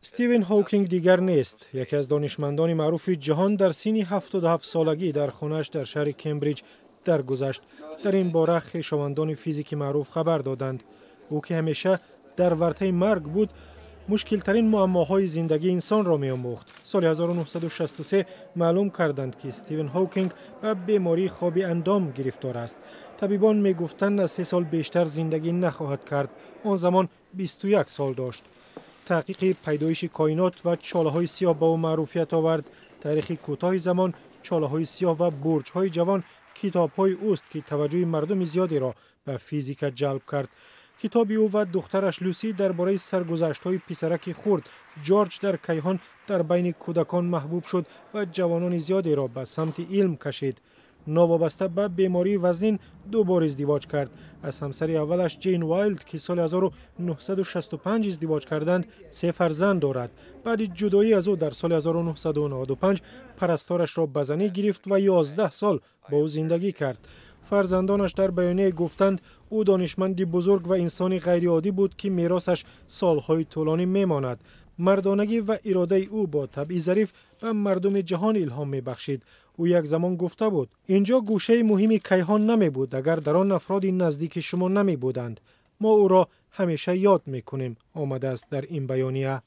استیون هاکینگ دیگر نیست. یکی از دانشمندان معروف جهان در سن 77 سالگی در خانه‌اش در شهر کمبریج درگذشت. در این باره خویشاوندان فیزیک معروف خبر دادند. او که همیشه در ورطه مرگ بود، مشکل ترین معماهای زندگی انسان را می‌آموخت. سال 1963 معلوم کردند که استیون هاکینگ به بیماری خواب اندام گرفتار است. طبیبان می‌گفتند از 3 سال بیشتر زندگی نخواهد کرد. آن زمان 21 سال داشت. تحقیق پیدایش کائنات و چاله‌های سیاه به او معروفیت آورد. تاریخ کوتاه زمان، چاله‌های سیاه و برج‌های جوان کتاب‌های اوست که توجه مردم زیادی را به فیزیک جلب کرد. کتاب او و دخترش لوسی درباره سرگذشت‌های پسرک خرد جورج در کیهان در بین کودکان محبوب شد و جوانان زیادی را به سمت علم کشید. نوابسته به بیماری وزنین 2 بار ازدواج کرد. از همسر اولش جین وایلد که سال 1965 ازدواج کردند 3 فرزند دارد. بعد جدایی از او در سال 1995 پرستارش را به زنی گرفت و 11 سال با او زندگی کرد. فرزندانش در بیانیه گفتند او دانشمندی بزرگ و انسانی غیرعادی بود که میراثش سالهای طولانی میماند. مردانگی و اراده او با طبع ظریف به مردم جهان الهام میبخشید. او یک زمان گفته بود اینجا گوشه مهمی کیهان نمی بود اگر در آن افراد نزدیک شما نمی بودند. ما او را همیشه یاد میکنیم. آمده است در این بیانیه.